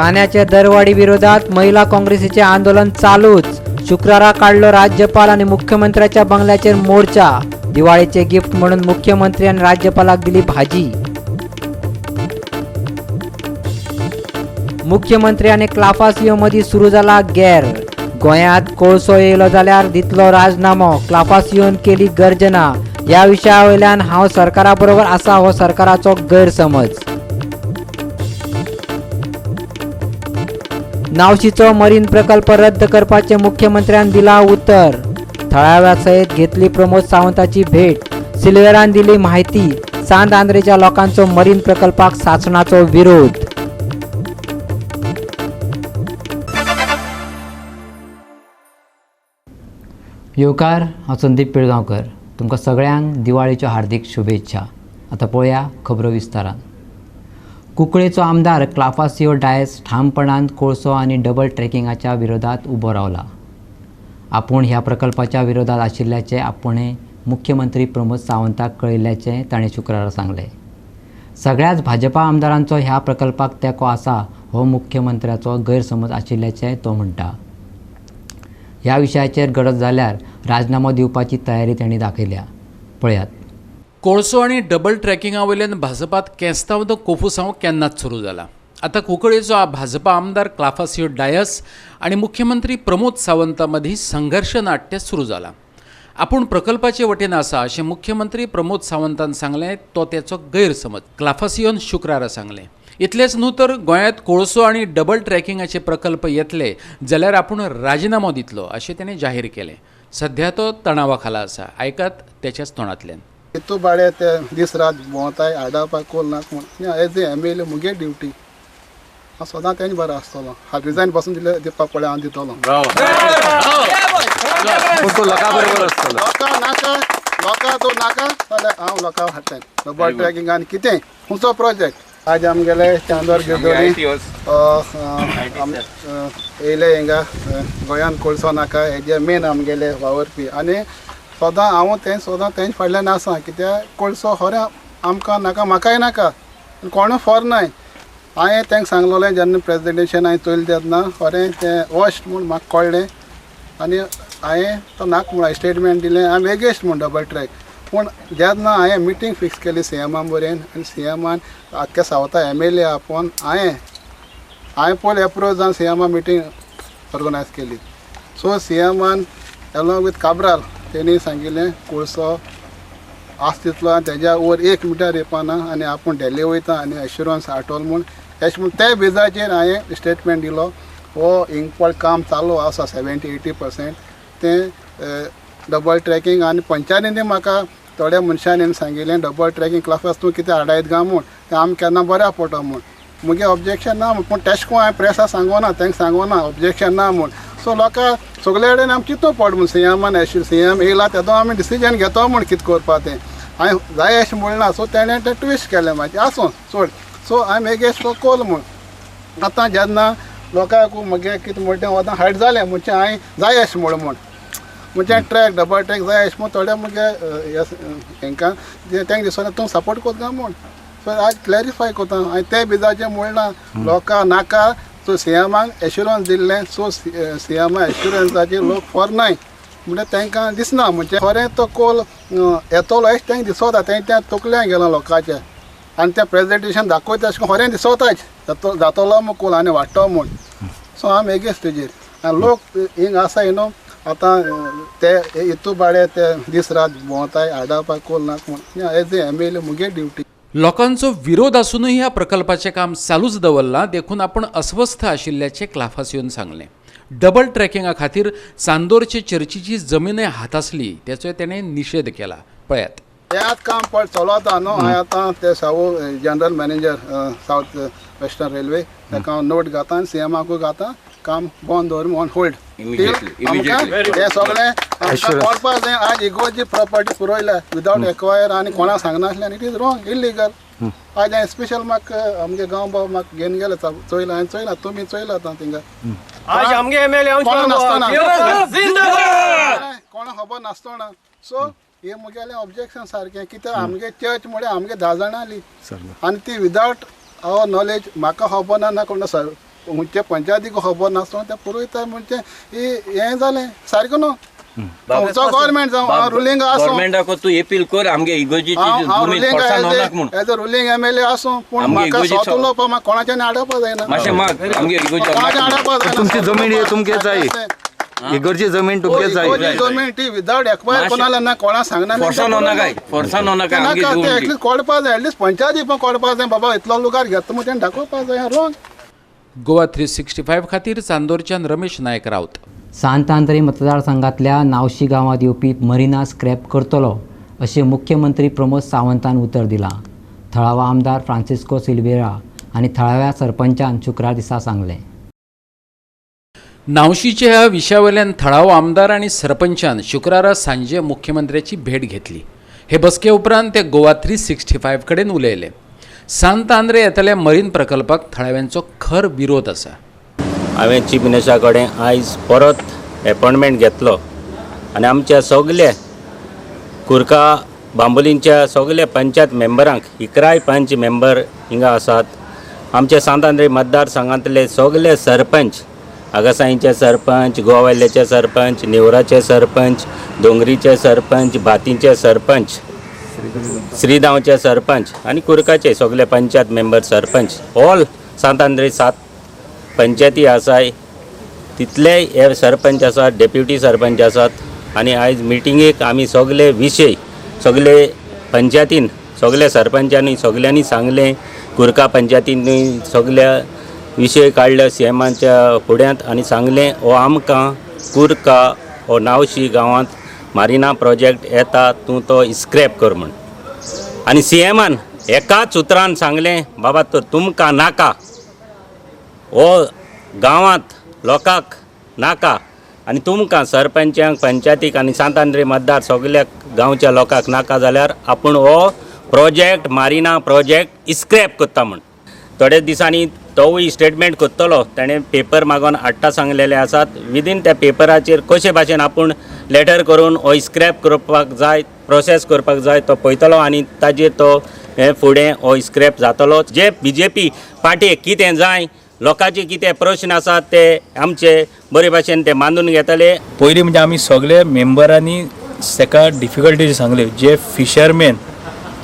कांद्याच्या दरवाढी विरोधात महिला काँग्रेसचे आंदोलन चालूच। शुक्रवार काढलो राज्यपाल आणि मुख्यमंत्र्यांच्या बंगल्याचेर मोर्चा। दिवाळीचे गिफ्ट म्हणून मुख्यमंत्री आणि राज्यपालाक दिली भाजी। मुख्यमंत्री आणि क्लाफा सीओ मधी सुरू झाला गॅर। गोंयांत कोळसो येयलो जाल्यार दितलो राजीनामो, क्लाफा सीओन केली गर्जना। या विशयावयल्यान हांव सरकारा बरोबर आसा हो सरकाराचो गैरसमज। नावशीचो मरीन प्रकल्प रद्द करपाचे मुख्यमंत्र्यान दिला उत्तर। थळाव्या सयत घेतली प्रमोद सावंताची भेट। सिल्वेरान दिली माहिती। सांत आंद्रेच्या लोकांचो मरीन प्रकल्पाक साचणाचो विरोध। येवकार, हांव संदीप पिळगांवकर। तुमकां सगळ्यांक दिवाळीच्यो हार्दिक शुभेच्छा। आता पळोवया खबरो विस्तारान। कुंकळेचो आमदार क्लाफा सीओ डायस ठामपणान कोळसो आनी डबल ट्रॅकिंगाच्या विरोधात उबो रावला। आपूण ह्या प्रकल्पाच्या विरोधात आशिल्ल्याचे आपणे मुख्यमंत्री प्रमोद सावंताक कळयिल्ल्याचें ताणें शुक्रारा सांगलें। सगळ्याच भाजपा आमदारांचो ह्या प्रकल्पाक तेंको आसा हो मुख्यमंत्र्याचो गैरसमज आशिल्ल्याचें तो म्हणटा। ह्या विशयाचेर गरज जाल्यार राजीनामो दिवपाची तयारी तांणी दाखयल्या। पळयात। कोळसो आणि डबल ट्रॅकिंगा वयल्यान भाजपात केस्तांव तो कोफूसांव केन्नाच सुरू जाला। आता कुंकळेचो भाजपा आमदार क्लाफा सीओ डायस आणि मुख्यमंत्री प्रमोद सावंता मदीं संघर्ष नाट्य सुरू जाला। आपूण प्रकल्पाचे वटेन आसा अशें मुख्यमंत्री प्रमोद सावंतान सांगलें, तो तेचो गैरसमज क्लाफा सीओन शुक्रारा सांगलें। इतलेंच न्हू तर गोंयांत कोळसो आणि डबल ट्रॅकिंगाचे प्रकल्प येतले जाल्यार आपूण राजीनामो दितलो अशें ताणें जाहीर केलें। सध्या तो तणावा खाला आसा। आयकात तेच्याच तोंडांतल्यान। तूं बाळे ते दीस रात भोंवताय आडावपाक कोल नाका म्हण एज ए MLA मुगे ड्युटी हांव सदां तेंच बरो आसतलो। हांव रिजायन पासून दिवपाक पळय हांव दितलो। लोकां तूं नाका जाल्यार हांव लोकां हाडटाय। डबल ट्रॅकिंग आनी कितें खंयचो प्रोजेक्ट आज आमगेले चांदोर गिरदोळी येयले हिंगा गोंयान कोळसो नाका हेजे मेन आमगेले वावरपी आनी सदां हांव तेंच फाटल्यान आसा। कित्याक कोळसो खरें आमकां नाका, म्हाकाय नाका, कोणूय फॉर नाय। हांवें तांकां सांगलोलें जेन्ना प्रेजिडेंटेशन हांवें चोयलें तेन्ना खरें तें वस्ट म्हूण म्हाका कळ्ळें आनी हांवें तो नाका म्हूण स्टेटमेंट दिलें। हांवें एगेस्ट म्हूण डबल ट्रॅक पूण जेन्ना हांवें मिटींग फिक्स केली CMा बरेन आनी CMान आख्या सावथा MLA आपोवन हांवें पयलीं एप्रोच जावन CMा मिटींग ऑर्गनायज केली। सो CMान एलोंग विथ काब्राल तेणी सांगिल्लें कोळसो आस तितलो आनी तेज्या वयर 1 मिटर येवपाना आनी आपूण डेल्ली वयता आनी एश्युरन्स आटोल म्हूण अशें म्हूण ते बेजाचेर हांवें स्टेटमेंट दिलो। हो हिंगपळ काम चालू आसा 70-80%। तें डबल ट्रॅकिंग आनी पंचायतींनी म्हाका थोड्या मनशांनी सांगिल्लें डबल ट्रॅकिंग क्लाफास तूं कितें हाडयत गा म्हूण तें आमकां केन्ना बऱ्या पडटा म्हूण। मुगे ऑब्जेक्शन ना पूण तेश कोन्न हांवें प्रेसाक सांगोना, तांकां सांगोना ऑब्जेक्शन ना म्हूण। सो लोकां सगळे कडेन आमी चिंतो पड म्हूण CMान CM येयला तेदो आमी डिसिजन घेतो म्हूण कितें करपा तें हांवें जाय अशें म्हणना। सो तेणें तें ट्विस्ट केलें मागीर आसूं सोड। सो हांवें एगेस्ट तो कोल म्हूण आतां जेन्ना लोकांक म्हगे कितें म्हणटा वतां हायट जालें म्हणजे हांवें जाय अशें म्हणजे ट्रॅक डबल ट्रॅक जाय अशें म्हूण थोड्या मुगे हांकां तेंकां दिसना तूं सपोर्ट कोत्ता म्हूण। सो आज क्लॅरिफाय कोता हांवें ते बेजाचें म्हणना लोकां नाका। सो CMाक एश्युरन्स दिल्लें। सो CMा एश्युरन्साचेर लोक फॉर नाय म्हणजे तांकां दिसना म्हणजे खरें तो कोल येतलो अशें तांकां दिसता। तें त्या तकल्यान गेलां लोकांच्या आनी तें प्रेजेंटेशन दाखयता अशें खरें दिसताच जातलो म्हूण कोल आनी वाडटो म्हूण। सो हांव एगेस्ट तेजेर आनी लोक हिंग आसा न्हू आतां ते हितू बाळे ते दीस रात भोंवताय आडावपाक कोल नाका म्हण एज ए MLA मुगे ड्युटी। लोकांचो विरोध असूनही ह्या प्रकल्पाचें काम चालूच दवरलां देखून आपण अस्वस्थ आशिल्ल्याचें क्लाफा सीओन सांगलें। डबल ट्रॅकिंगा खातीर चांदोरचे चर्चीची जमीनय हातासली त्याचो तेणें निशेध केला। पळयात। तें काम पळय चलता न्हू। हांवें आतां ते सावो general manager south western railway ताका हांव नोट घाता आनी CMाकूय घाता काम बंद दवर ऑन होल्ड ते सगळें कळपा जाय। आज इगोची प्रॉपर्टी पुरयल्या विदावट एक्वायर आनी कोणाक सांगनासलें आनी इट इज रॉंग इल्लिगल। आज हांवें स्पेशल म्हाका आमगे गांव भाव म्हाका घेवन गेले चोयला हांवें चोयला तुमी चोयला आतां थिंगा आज आमगे MLA कोणा नासतना कोणा खबर नासतना। सो हे मुगेलें ऑब्जेक्शन सारकें कित्याक आमगे चर्च म्हळ्यार आमगे 10 जाणां आली आनी ती विदावट आवर नॉलेज म्हाका खबर ना कोण म्हणजे पंचायतीक खबर नासतना ते पुरयता म्हणजे हें जालें सारकें न्हू तुमचो गव्हर्मेंट जावं रुलींग आसूं गव्हर्मेंटाक तू अपील कर आमगे इगोजीची हांव जमीन रुलींग फोर्सान होनाक म्हूण एज अ रुलींग MLA आसूं पूण आमगे म्हाका इगोजी स्वता उलोवपाक म्हाका कोणाच्यान आडोवपा जायना मातशें माग आमगे इगोजी कोणाच्यान आडोवपा जायना तुमची जमीन ही तुमगे जाय इगर्जी जमीन तुमगे जाय जमीन ती विदाउट एक्वायर कोणाला ना कोणा सांगना फोर्सान होना काय फोर्सान होना काय आमगे नाका ते जमीन एटलीस्ट कळपा जाय एटलीस्ट पंचायती पण कळपा जाय बाबा इतलो लुगार घेता म्हणून दाखोवपा जाय रॉंग गोवा 365 खातीर चांदोरच्यान रमेश नायक रावत. सांत आंद्रे मतदारसंघातल्या नावशी गांवांत येवपी मरिना स्क्रॅप करतलो अशें मुख्यमंत्री प्रमोद सावंतान उतर दिलां. थळावा आमदार फ्रांसिस्को सिल्वेरा आनी थळाव्या सरपंचान शुक्रार दिसा सांगलें. नावशीचे ह्या विशयावयल्यान थळावो आमदार आनी सरपंचान शुक्रारा सांजे मुख्यमंत्र्याची भेट घेतली. हे बसके उपरांत ते गोवा 365 कडेन उलयले. सांत आंद्रे येतल्या मरीन प्रकल्पाक थळाव्यांचो खर विरोध आसा. हांवें चीफ मिनिस्टरा कडेन आयज परत अपॉयंटमेंट घेतलो आनी आमच्या सगल्या कुरका बांबोलींच्या सगल्या पंचायत मेंबरांक 11 पंच मेंबर हिंगा आसात. आमच्या सांत आंद्रे मतदारसंघांतले सगळे सरपंच आगासाईंचे सरपंच गोवावेल्ल्याचे सरपंच नेवराचे सरपंच दोंगरीचे सरपंच भातींचे सरपंच श्रीदांवचे सरपंच आनी कुरकाचे सगळे पंचायत मेंबर सरपंच ऑल सांत आंद्रे 7 पंचायती आसाय तितले हे सरपंच आसात डेप्युटी सरपंच आसात आनी आयज मिटिंगेक आमी सगळे विशय सगळे पंचायतीन सगळे सरपंचांनी सगळ्यांनी सांगलें कुरका पंचायतींनी सगळ्या विशय काडले सीएमाच्या फुड्यांत आनी सांगलें हो आमकां कुरका हो नावशी गांवांत मारिना प्रोजेक्ट येता तूं तो स्क्रॅप कर म्हूण आनी सीएमान एकाच उतरान सांगलें बाबा तो तुमकां नाका हो गांवांत लोकांक नाका आनी तुमकां सरपंचांक पंचायतीक आनी सांत आंद्रे मतदार सगळ्या गांवच्या लोकांक नाका जाल्यार आपूण हो प्रोजेक्ट मारिना प्रोजेक्ट स्क्रॅप करता म्हूण थोडे दिसांनी तोवूय स्टेटमेंट करतलो ताणें पेपर मागोवन हाडटा सांगलेले आसात. विदीन त्या पेपराचेर कशे भाशेन आपूण लेटर करून हो स्क्रॅप करपाक जाय प्रोसेस करपाक जाय तो पळयतलो आनी ताजेर तो हे फुडें हो स्क्रॅप जातलो. जे BJP पार्टीक कितें जाय लोकांचे कितें प्रश्न आसात ते आमचे बरे भाशेन ते मांडून घेतले. पयलीं म्हणजे आमी सगळे मेंबरांनी ताका डिफिकल्टीज सांगल्यो जे फिशरमॅन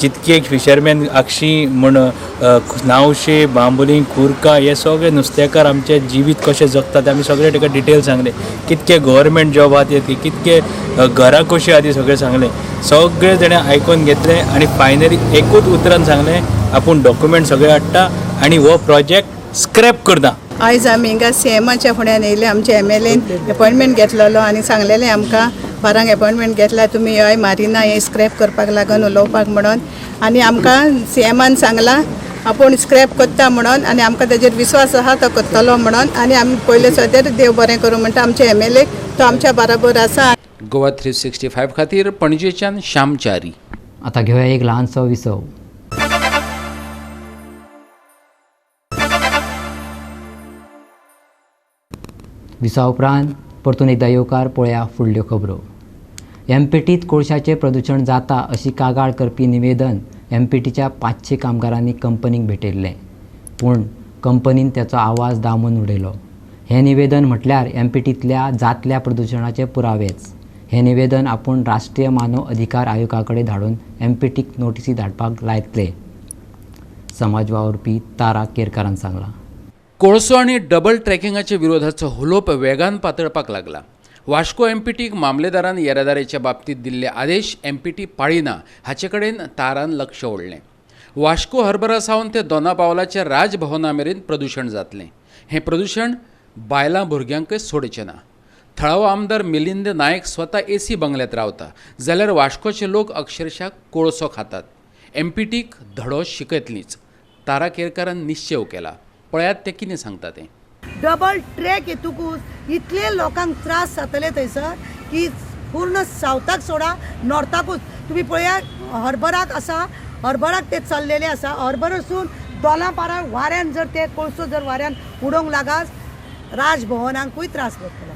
जितके फिशरमॅन आक्षी म्हण नावशे बांबोली कुरका हे सगळे नुस्तेकार आमचे जिवीत कशें जगता ते आमी सगळे ताका डिटेल सांगले. कितके गव्हर्मेंट जॉब आहा ते कितके घरां कशी आहा ती सगळें सांगलें. सगळे जाणें आयकून घेतले आनी फायनली एकूच उतरान सांगलें आपूण डॉक्युमेंट सगळे हाडटा आनी हो प्रोजेक्ट स्क्रॅप करता. आयज आमी हिंगा सीएमाच्या फुड्यान येयले आमच्या MLAन अपॉयंटमेंट घेतलेलो आनी सांगलेलें आमकां बारांक अपॉयंटमेंट घेतला तुमी हय मारिना हे स्क्रॅप करपाक लागून उलोवपाक म्हणून आनी आमकां सीएमान सांगलां आपूण स्क्रॅप करता म्हणून आनी आमकां ताजेर विश्वास आहा तो करतलो म्हणून आनी आमी पयले सद्यार देव बरें करूं म्हणटा आमच्या MLA तो आमच्या बराबर आसा. गोवा 365 खातीर पणजेच्यान श्याम च्यारी. आतां घेवया एक ल्हानसो विसव. विसा उपरांत परतून एकदां येवकार पळया फुडल्यो खबरो. MPTत कोळशाचें प्रदूशण जाता अशी कागाळ करपी निवेदन MPTच्या 500 कामगारांनी कंपनीक भेटयल्लें पूण कंपनीन त्याचो आवाज दामून उडयलो. हें निवेदन म्हटल्यार MPTंतल्या जातल्या प्रदूशणाचे पुरावेच. हें निवेदन आपूण राष्ट्रीय मानव अधिकार आयोगा कडेन धाडून MPTक नोटीसी धाडपाक लायतले समाज वावुरपी तारा केरकारान सांगलां. कोळसो आनी डबल ट्रॅकिंगाच्या विरोधाचो हुलोप वेगान पातळपाक लागला. वास्को MPTक मामलेदारान येरादारीच्या बाबतीत दिल्ले आदेश MPT पाळिना हाचे कडेन तारान लक्ष ओडलें. वास्को हर्बरा सावन ते दोनापावलाच्या राजभवना मेरेन प्रदूशण जातलें. हें प्रदूशण बायलां भुरग्यांकय सोडचें ना. थळावो आमदार मिलिंद नायक स्वता AC बंगल्यांत रावता जाल्यार वास्कोचे लोक अक्षरशः कोळसो खातात. MPTक धडो शिकयतलींच तारा केरकारान निश्चय केला. पळयात ते कितें सांगता तें. डबल ट्रॅक येतकूच इतले लोकांक त्रास जातले थंयसर की पूर्ण सावथाक सोडा नॉर्थाकूच तुम्ही पळया हर्बराक आसा हर्बराक ते चल्लेले आसा हर्बरासून दोनापारा वाऱ्यान जर ते कोळसो जर वाऱ्यान उडोवंक लागास राजभवनांकूय त्रास जातलो.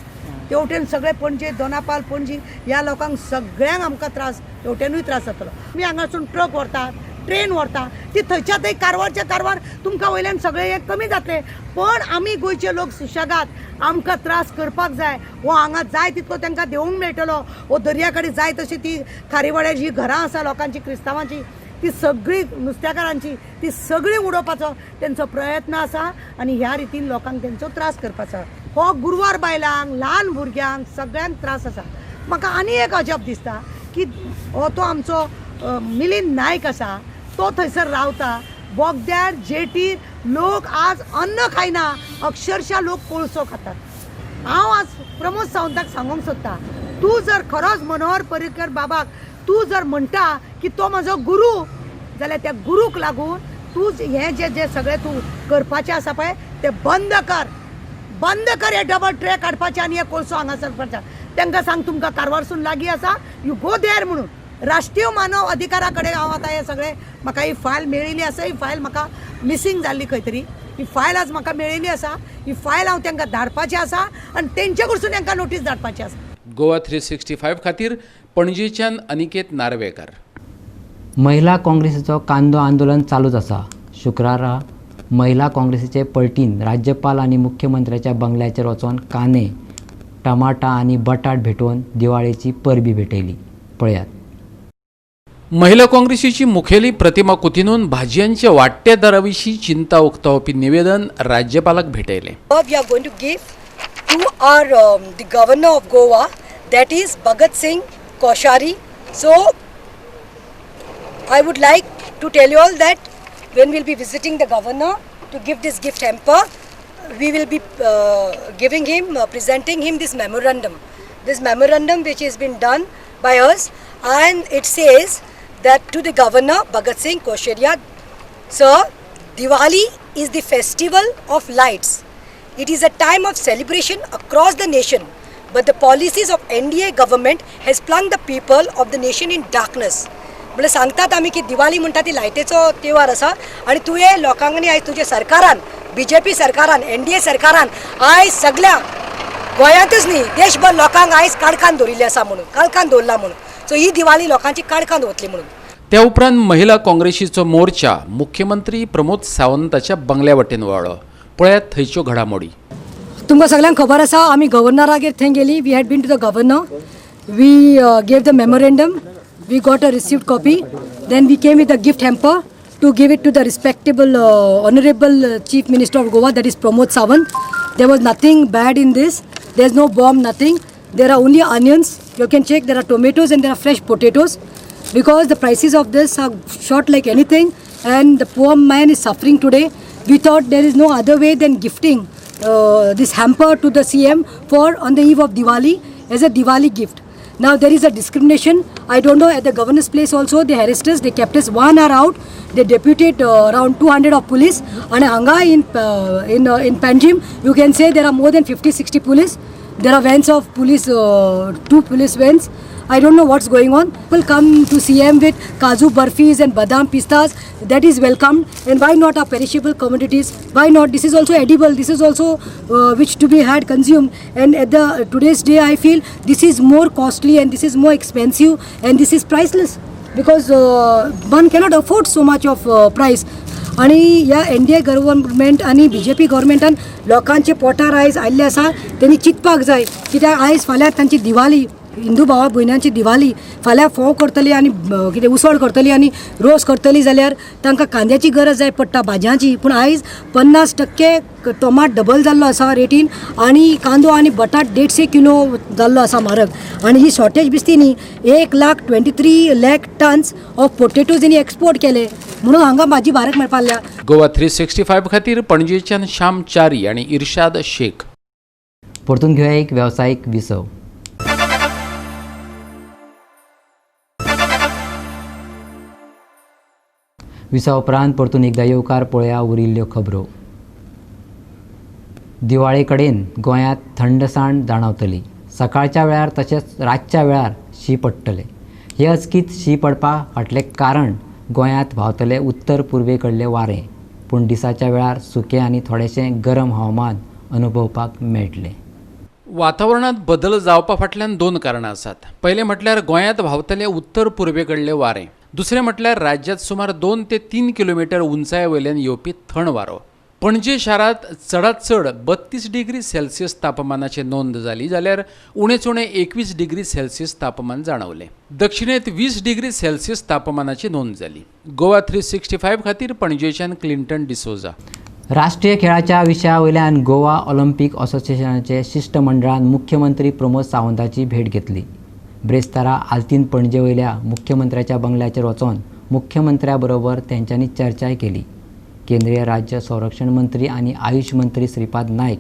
तेवटेन सगळे पणजे दोनापाल पणजी ह्या लोकांक सगळ्यांक आमकां त्रास तेवटेनूय त्रास जातलो. आमी हांगासून ट्रक व्हरतात ट्रेन व्हरता ती थंयच्या थंय कारवारच्या कारवार तुमकां वयल्यान सगळे हे कमी जातले. पण आमी गोंयचे लोक सुशेगाद आमकां त्रास करपाक जाय वो हांगा जाय तितको तांकां देवूंक मेळटलो. वो दर्या कडेन जाय तशी ती खारेवाड्यार जी घरां आसा लोकांची क्रिस्तांवांची ती सगळी नुस्तेकारांची ती सगळी उडोवपाचो तेंचो प्रयत्न आसा आनी ह्या रितीन लोकांक तेंचो त्रास करपाचो. हो गुरवार बायलांक ल्हान भुरग्यांक सगळ्यांक त्रास आसा. म्हाका आनी एक अजब दिसता की हो तो आमचो मिलिंद नायक आसा तो थंयसर रावता बोगद्यार जेटीर लोक आज अन्न खायना अक्षरशः लोक कोळसो खातात. हांव आज प्रमोद सावंताक सांगूंक सोदता तूं जर खरोच मनोहर पर्रीकर बाबाक तूं जर म्हणटा की तो म्हजो गुरू जाल्यार त्या गुरूक लागून तूं हें जे जे सगळें तूं करपाचें आसा पळय तें बंद कर हे डबल ट्रॅक काडपाचें आनी हे कोळसो हांगासर करपाचें. तांकां सांग तुमकां कारवारसून लागीं आसा यू गो देर म्हणून. राष्ट्रीय मानव अधिकारा कडेन हांव आतां हे सगळें म्हाका ही फायल मेळिल्ली आसा. ही फायल म्हाका मिसींग जाल्ली खंय तरी. ही फायल आज म्हाका मेळिल्ली आसा. ही फायल हांव तांकां धाडपाची आसा आनी तेंचे कडसून तांकां नोटीस धाडपाची आसा. गोवा 365 खातीर पणजेच्यान अनिकेत नार्वेकर. महिला काँग्रेसीचो कांदो आंदोलन चालूच आसा. शुक्रारा महिला काँग्रेसीचे पलटीन राज्यपाल आनी मुख्यमंत्र्याच्या बंगल्याचेर वचोन कांदे टमाटा आनी बटाट भेटोवन दिवाळेची परबी भेटयली. पळयात. महिला काँग्रेसीची मुखेली प्रतिमा कुतीनून भाजयांच्या वाडट्या दराविशीं चिंता उक्तावपी निवेदन राज्यपालाक भेटयलें. We are going to give to our the governor of Goa, that is Bhagat Singh Koshari. So I would like to tell you all that when we'll be visiting the governor to give this gift hamper, we will be giving him, presenting him this memorandum. This memorandum which has been done by us, and it says that to the governor Bhagat Singh Kosharia, sir, Diwali is the festival of lights. It is a time of celebration across the nation, but the policies of NDA government has plunged the people of the nation in darkness. म्हणजे सांगतात आमी की दिवाळी म्हणटा ती लायटीचो त्योहार आसा आनी तुवें लोकांनी आयज तुज्या सरकारान BJP सरकारान NDA सरकारान आयज सगळ्या गोंयांतच न्ही देशभर लोकांक आयज काळखान दवरिल्ली आसा म्हणून काळखान दवरला म्हणून. सो ही दिवाळी लोकांची काळखान वतली म्हणून. त्या उपरांत महिला काँग्रेसीचो मोर्चा मुख्यमंत्री प्रमोद सावंताच्या बंगल्या वटेन वळ्ळो. पळयात थंयच्यो घडामोडी. तुमकां सगळ्यांक खबर आसा आमी गव्हर्नरागेर थंय गेली. We had been to the governor. We gave the memorandum. We got a received copy. Then we came with a gift hamper to give it to the respectable honorable chief minister of Goa, that is Pramod Sawant. There was nothing bad in this. There's no bomb, nothing. There are only onions. You can check there are tomatoes and there are fresh potatoes because the prices of this are short like anything and the poor man is suffering today. We thought there is no other way than gifting this hamper to the CM for on the eve of Diwali as a Diwali gift. Now there is a discrimination. I don't know, at the governor's place also they harassed us. They kept us 1 hour out. They deputed around 200 of police. And hanga in Panjim, you can say there are more than 50-60 police. There are vans of police, 2 police vans. I don't know what's going on. People come to CM with kaju barfis and badam pistas. That is welcomed. And why not our perishable commodities? Why not? This is also edible. This is also which to be had consumed. And at the today's day, I feel this is more costly and this is more expensive and this is priceless because one cannot afford so much of price. आणि ह्या NDA government आणि BJP गव्हर्मेंटान लोकांचे पोटार आयज आयिल्ले आसा तेणी चिंतपाक जाय कित्याक आयज फाल्यां तांची दिवाळी हिंदू भावा भयणांची दिवाळी फाल्यां फोव करतली आनी कितें उसळ करतली आनी रोस करतली जाल्यार तांकां कांद्याची गरज जाय पडटा भाजयांची. पूण आयज 50% टोमाट डबल जाल्लो आसा रेटीन आनी कांदो आनी बटाट 150 किलो जाल्लो आसा म्हारग आनी ही शॉर्टेज दिसती न्ही. 1,23,00,000 टन्स ऑफ पोटेटोज तेणी एक्सपोर्ट केले म्हणून हांगा म्हाजी भारत मेळपाल्या. गोवा 365 खातीर पणजेच्यान श्याम च्यारी आनी इर्शाद शेख. परतून घेऊया एक व्यावसायिक विसव. विसा उपरांत परतून एकदा येवकार पळया उरिल्ल्यो खबरो. दिवाळे कडेन गोंयांत थंडसाण जाणवतली. सकाळच्या वेळार तशेंच रातच्या वेळार शी पडटले. हे अचकीत शी पडपा फाटलें कारण गोंयांत व्हांवतले उत्तर पुर्वे कडले वारें. पूण दिसाच्या वेळार सुकें आनी थोडेशें गरम हवामान अनुभवपाक मेळटलें. वातावरणात बदल जावपा फाटल्यान 2 कारणां आसात. पयलें म्हटल्यार गोंयांत व्हांवतले उत्तर पुर्वे कडले वारें. दुसरें म्हटल्यार राज्यांत सुमार 2 ते 3 किलोमीटर उंचाये वयल्यान येवपी थंड वारो. पणजे शारांत चडांत चड 32 डिग्री सेल्सियस तापमानाची नोंद जाली जाल्यार उणेच उणें 21 डिग्री सेल्सियस तापमान जाणवलें. दक्षिणेंत 20 डिग्री सेल्सियस तापमानाची नोंद जाली. गोवा 365 खातीर पणजेच्यान क्लिंटन डिसोजा. राष्ट्रीय खेळाच्या विशया वयल्यान गोवा ऑलिंपिक असोसिएशनाचे शिष्टमंडळान मुख्यमंत्री प्रमोद सावंताची भेट घेतली. ब्रेस्तारा आल्तीन पणजे वयल्या मुख्यमंत्र्याच्या बंगल्याचेर वचोन मुख्यमंत्र्या बरोबर तेंच्यांनी चर्चाय केली. केंद्रीय राज्य संरक्षण मंत्री आनी आयुष मंत्री श्रीपाद नायक,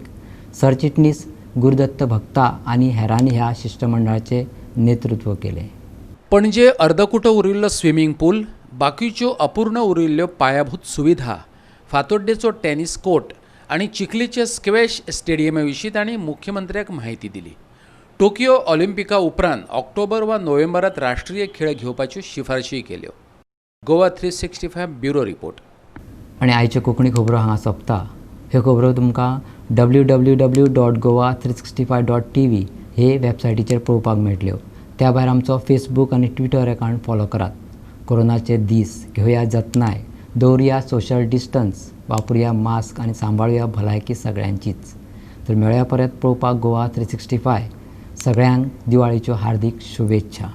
सरचिटणीस गुरुदत्त भक्ता आनी हेरांनी ह्या शिष्टमंडळाचे नेतृत्व केले. पणजे अर्दकुटो उरिल्लो स्विमींग पूल, बाकीच्यो अपूर्ण उरिल्ल्यो पायाभूत सुविधा, फातोड्डेचो टेनिस कोर्ट आनी चिखलीचे स्क्वॅश स्टेडियमा विशीं तांणी मुख्यमंत्र्याक म्हायती दिली. टोकियो ऑलिंपिका उपरांत ऑक्टोबर वा नोव्हेंबरांत राष्ट्रीय खेळ घेवपाच्यो शिफारशी केल्यो. Goa 365 bureau report. आनी आयच्यो कोंकणी खबरो हांगा सोंपता. ह्यो खबरो तुमकां www.goa365.tv हे वेबसायटीचेर पळोवपाक मेळटल्यो. त्या भायर आमचो फेसबूक आनी ट्विटर अकावंट फॉलो करात. कोरोनाचे दीस, घेवया जतनाय, दवरया सोशल डिस्टन्स, वापरुया मास्क आनी सांबाळुया भलायकी सगळ्यांचीच. तर मेळ्या परत पळोवपाक गोवा 365. सगळ्यांक दिवाळीच्यो हार्दिक शुभेच्छा.